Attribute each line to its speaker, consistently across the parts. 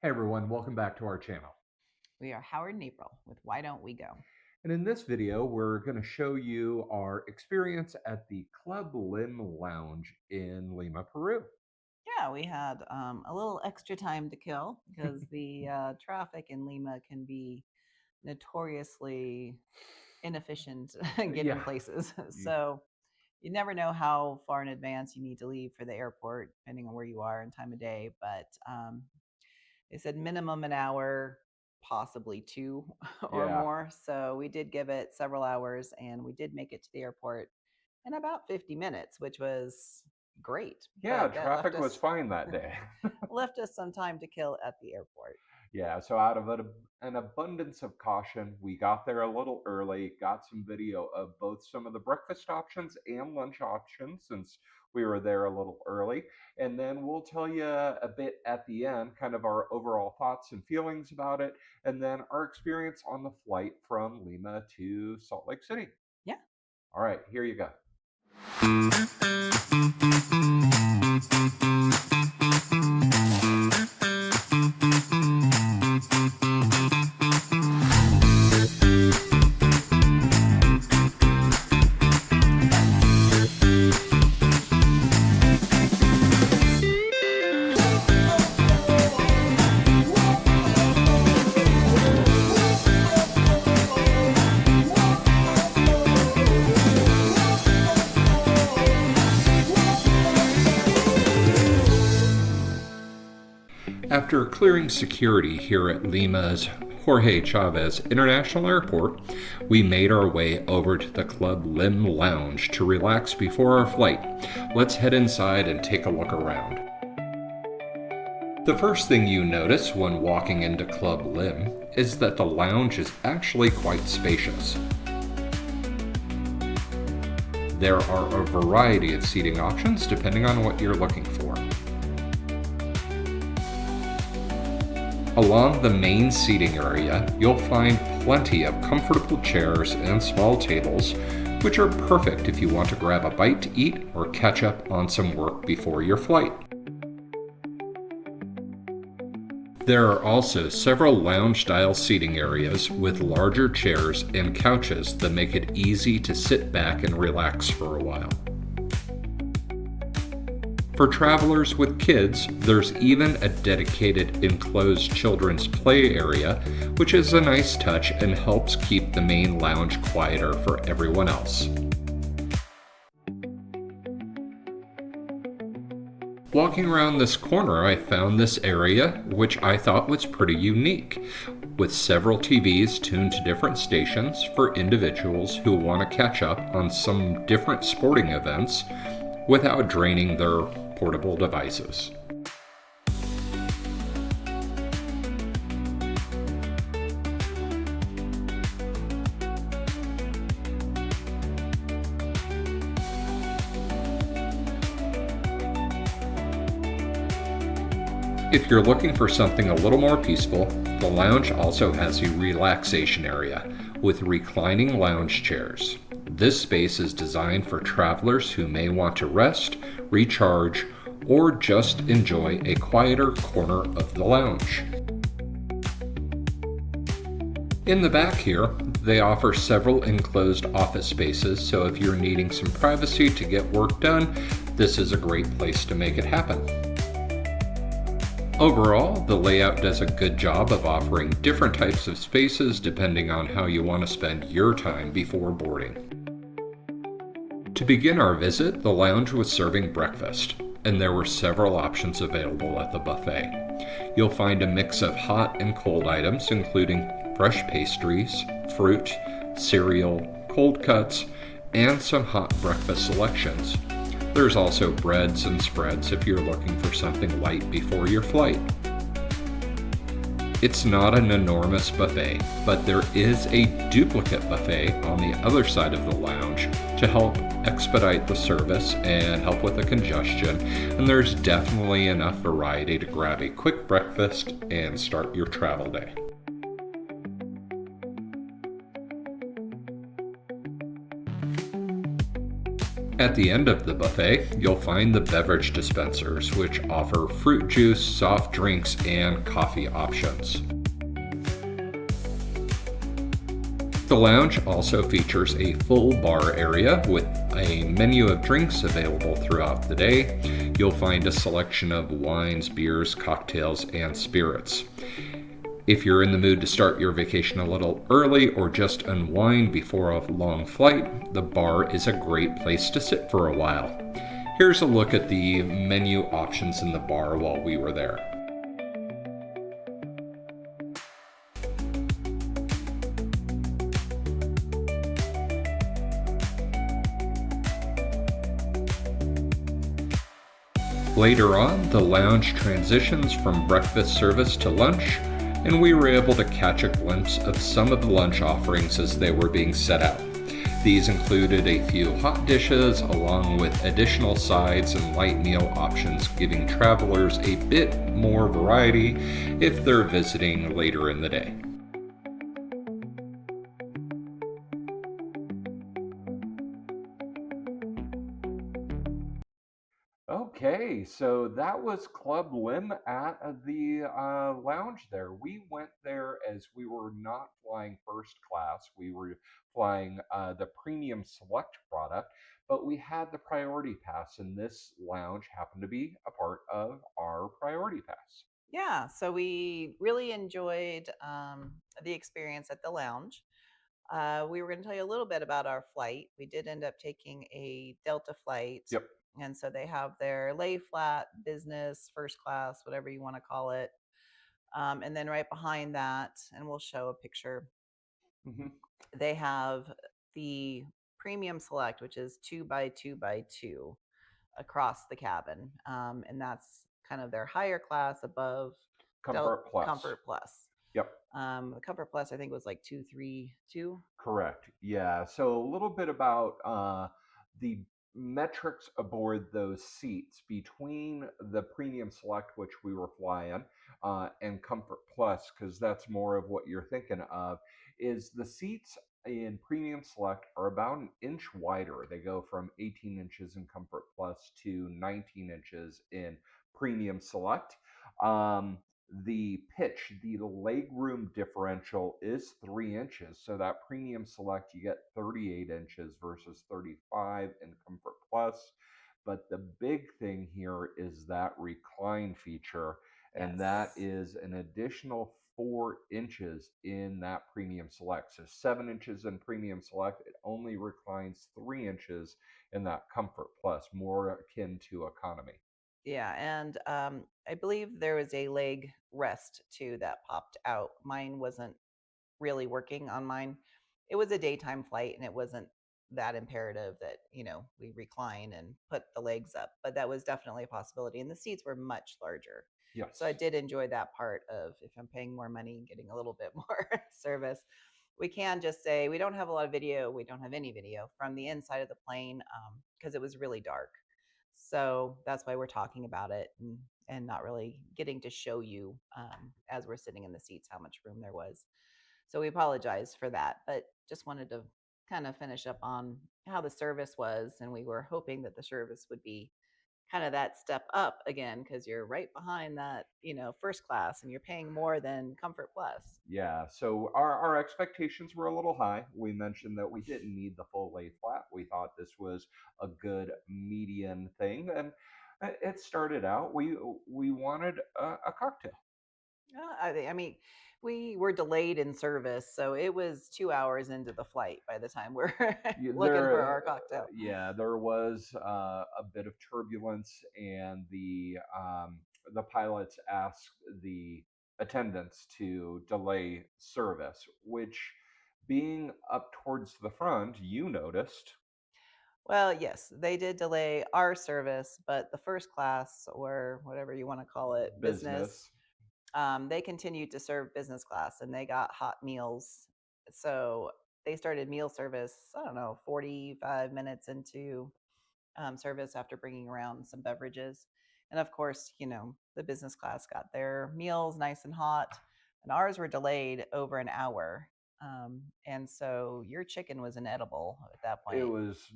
Speaker 1: Hey everyone, welcome back to our channel.
Speaker 2: We are Howard and April with Why Don't We Go?
Speaker 1: And in this video, we're going to show you our experience at the Club LIM Lounge in Lima, Peru.
Speaker 2: Yeah, we had a little extra time to kill because the traffic in Lima can be notoriously inefficient getting
Speaker 1: Yeah.
Speaker 2: places. So you never know how far in advance you need to leave for the airport, depending on where you are and time of day. But they said minimum an hour, possibly two or
Speaker 1: Yeah.
Speaker 2: more. So we did give it several hours and we did make it to the airport in about 50 minutes, which was great,
Speaker 1: Yeah,
Speaker 2: but that
Speaker 1: traffic was fine that day.
Speaker 2: left us some time to kill at the airport.
Speaker 1: Yeah, so out of an abundance of caution, we got there a little early, got some video of both some of the breakfast options and lunch options since we were there a little early. And then we'll tell you a bit at the end, kind of our overall thoughts and feelings about it, and then our experience on the flight from Lima to Salt Lake City.
Speaker 2: Yeah.
Speaker 1: All right, here you go. After clearing security here at Lima's Jorge Chávez International Airport, we made our way over to the Club LIM Lounge to relax before our flight. Let's head inside and take a look around. The first thing you notice when walking into Club LIM is that the lounge is actually quite spacious. There are a variety of seating options depending on what you're looking for. Along the main seating area, you'll find plenty of comfortable chairs and small tables, which are perfect if you want to grab a bite to eat or catch up on some work before your flight. There are also several lounge-style seating areas with larger chairs and couches that make it easy to sit back and relax for a while. For travelers with kids, there's even a dedicated enclosed children's play area, which is a nice touch and helps keep the main lounge quieter for everyone else. Walking around this corner, I found this area, which I thought was pretty unique, with several TVs tuned to different stations for individuals who want to catch up on some different sporting events without draining their portable devices. If you're looking for something a little more peaceful, the lounge also has a relaxation area with reclining lounge chairs. This space is designed for travelers who may want to rest, recharge, or just enjoy a quieter corner of the lounge. In the back here, they offer several enclosed office spaces, so if you're needing some privacy to get work done, this is a great place to make it happen. Overall, the layout does a good job of offering different types of spaces depending on how you want to spend your time before boarding. To begin our visit, the lounge was serving breakfast, and there were several options available at the buffet. You'll find a mix of hot and cold items, including fresh pastries, fruit, cereal, cold cuts, and some hot breakfast selections. There's also breads and spreads if you're looking for something light before your flight. It's not an enormous buffet, but there is a duplicate buffet on the other side of the lounge to help expedite the service and help with the congestion, and there's definitely enough variety to grab a quick breakfast and start your travel day. At the end of the buffet, you'll find the beverage dispensers, which offer fruit juice, soft drinks, and coffee options. The lounge also features a full bar area with a menu of drinks available throughout the day. You'll find a selection of wines, beers, cocktails, and spirits. If you're in the mood to start your vacation a little early or just unwind before a long flight, the bar is a great place to sit for a while. Here's a look at the menu options in the bar while we were there. Later on, the lounge transitions from breakfast service to lunch, and we were able to catch a glimpse of some of the lunch offerings as they were being set out. These included a few hot dishes along with additional sides and light meal options, giving travelers a bit more variety if they're visiting later in the day. Okay, so that was Club LIM at the lounge there. We went there as we were not flying first class. We were flying the premium select product, but we had the priority pass, and this lounge happened to be a part of our priority pass.
Speaker 2: Yeah, so we really enjoyed the experience at the lounge. We were going to tell you a little bit about our flight. We did end up taking a Delta flight.
Speaker 1: Yep.
Speaker 2: And so they have their lay flat, business, first class, whatever you want to call it. And then right behind that, and we'll show a picture,
Speaker 1: Hmm.
Speaker 2: they have the premium select, which is 2x2x2 across the cabin. And that's kind of their higher class above
Speaker 1: Comfort Plus.
Speaker 2: Comfort Plus.
Speaker 1: Yep.
Speaker 2: The Comfort Plus, I think, was like 232.
Speaker 1: Correct. Yeah. So a little bit about the metrics aboard those seats between the Premium Select, which we were flying, and Comfort Plus, because that's more of what you're thinking of, is the seats in Premium Select are about an inch wider. They go from 18 inches in Comfort Plus to 19 inches in Premium Select. Um, the pitch, the leg room differential is 3 inches. So that premium select, you get 38 inches versus 35 in Comfort Plus. But the big thing here is that recline feature, and that
Speaker 2: Yes.
Speaker 1: is an additional 4 inches in that premium select. So 7 inches in premium select, it only reclines 3 inches in that Comfort Plus, more akin to economy.
Speaker 2: Yeah, and I believe there was a leg rest too that popped out. Mine wasn't really working on mine. It was a daytime flight and it wasn't that imperative that, we recline and put the legs up, but that was definitely a possibility. And the seats were much larger. So I
Speaker 1: Yes.
Speaker 2: did enjoy that part of if I'm paying more money, getting a little bit more service. We can just say we don't have a lot of video. We don't have any video from the inside of the plane because it was really dark. So that's why we're talking about it and not really getting to show you as we're sitting in the seats how much room there was. So we apologize for that, but just wanted to kind of finish up on how the service was. And we were hoping that the service would be kind of that step up again because you're right behind that, first class and you're paying more than Comfort Plus.
Speaker 1: Yeah, so our expectations were a little high. We mentioned that we didn't need the full lay flat. We thought this was a good median thing, and it started out. We wanted a cocktail.
Speaker 2: I mean, we were delayed in service, so it was 2 hours into the flight by the time we're looking for our cocktail.
Speaker 1: Yeah, there was a bit of turbulence, and the pilots asked the attendants to delay service, which, being up towards the front, you noticed
Speaker 2: Well, yes, they did delay our service, but the first class or whatever you want to call it, business,
Speaker 1: business.
Speaker 2: they continued to serve business class and they got hot meals. So they started meal service, I don't know, 45 minutes into service after bringing around some beverages. And of course, the business class got their meals nice and hot, and ours were delayed over an hour. And so your chicken was inedible at that
Speaker 1: It
Speaker 2: point.
Speaker 1: was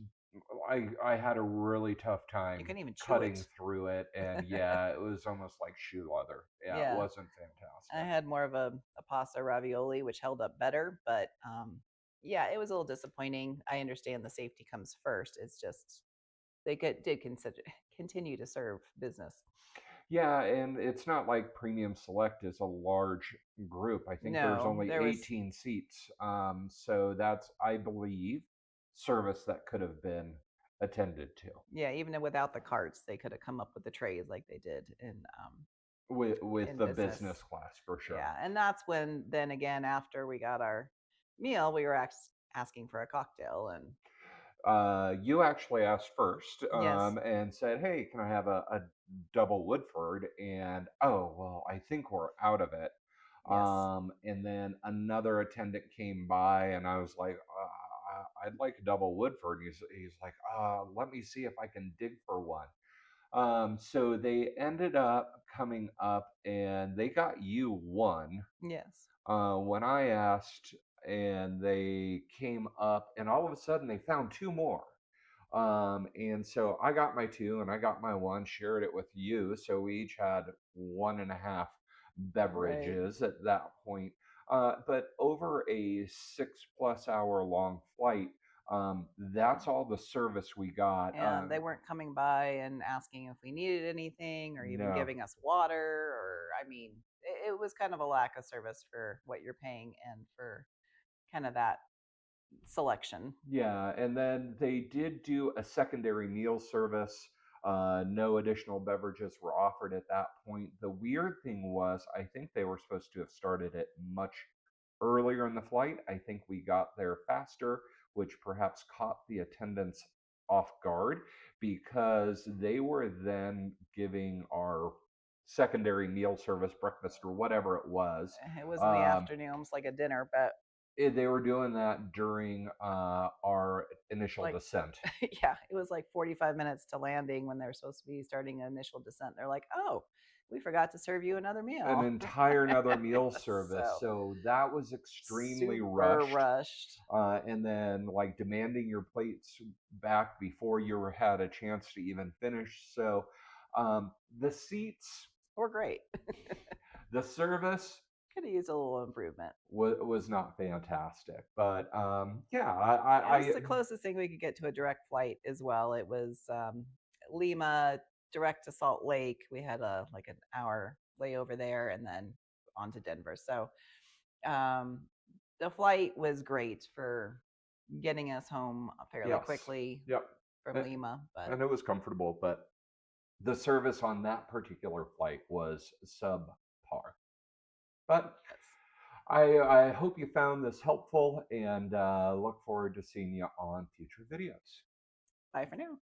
Speaker 1: I had a really tough
Speaker 2: You
Speaker 1: time
Speaker 2: couldn't even chew
Speaker 1: cutting
Speaker 2: it.
Speaker 1: through it, and yeah, it was almost like shoe leather. Yeah, it
Speaker 2: Yeah.
Speaker 1: wasn't
Speaker 2: I
Speaker 1: fantastic.
Speaker 2: had more of a pasta ravioli, which held up better, but yeah, it was a little disappointing. I understand the safety comes first. It's just did consider continue to serve business.
Speaker 1: Yeah, and it's not like Premium Select is a large group. I think there's
Speaker 2: No,
Speaker 1: only
Speaker 2: there was
Speaker 1: 18 seats. So that's, I believe, service that could have been attended to
Speaker 2: yeah, even without the carts, they could have come up with the trays like they did
Speaker 1: with
Speaker 2: in
Speaker 1: the
Speaker 2: business.
Speaker 1: business class for sure.
Speaker 2: Yeah, and that's when then again after we got our meal, we were asking for a cocktail and
Speaker 1: You actually asked first
Speaker 2: yes,
Speaker 1: and said, "Hey, can I have a double Woodford?" And oh, well, I think we're out of it.
Speaker 2: yes,
Speaker 1: And then another attendant came by, and I was like, "I'd like a double Woodford." He's like, "Let me see if I can dig for one." So they ended up coming up, and they got you one
Speaker 2: yes,
Speaker 1: when I asked, and they came up, and all of a sudden they found two more. And so I got my two, and I got my one, shared it with you. So we each had one and a half
Speaker 2: right.
Speaker 1: beverages at that point. But over a 6+ hour long flight, that's all the service we got.
Speaker 2: And they weren't coming by and asking if we needed anything or even
Speaker 1: No,
Speaker 2: giving us water or I mean, it was kind of a lack of service for what you're paying and for kind of that selection.
Speaker 1: yeah, and then they did do a secondary meal service. No additional beverages were offered at that point. The weird thing was, I think they were supposed to have started it much earlier in the flight. I think we got there faster, which perhaps caught the attendants off guard because they were then giving our secondary meal service, breakfast or whatever it was.
Speaker 2: It was in the
Speaker 1: Um,
Speaker 2: afternoon, almost like a dinner, but
Speaker 1: they were doing that during our initial
Speaker 2: like
Speaker 1: descent.
Speaker 2: yeah, it was like 45 minutes to landing when they're supposed to be starting an initial descent. They're like, "Oh, we forgot to serve you another
Speaker 1: An
Speaker 2: meal."
Speaker 1: entire another meal service.
Speaker 2: So,
Speaker 1: So that was extremely
Speaker 2: super
Speaker 1: rushed.
Speaker 2: rushed.
Speaker 1: And then like demanding your plates back before you had a chance to even finish. So the seats,
Speaker 2: Or great.
Speaker 1: the service
Speaker 2: Could have used a little improvement.
Speaker 1: was not fantastic. But yeah,
Speaker 2: It was the closest thing we could get to a direct flight as well. It was Lima direct to Salt Lake. We had a like an hour layover there and then on to Denver. So um, the flight was great for getting us home fairly
Speaker 1: yes,
Speaker 2: quickly
Speaker 1: yep.
Speaker 2: from
Speaker 1: And,
Speaker 2: Lima. But
Speaker 1: and it was comfortable, but the service on that particular flight was subpar. But
Speaker 2: yes,
Speaker 1: I hope you found this helpful and look forward to seeing you on future videos.
Speaker 2: bye for now.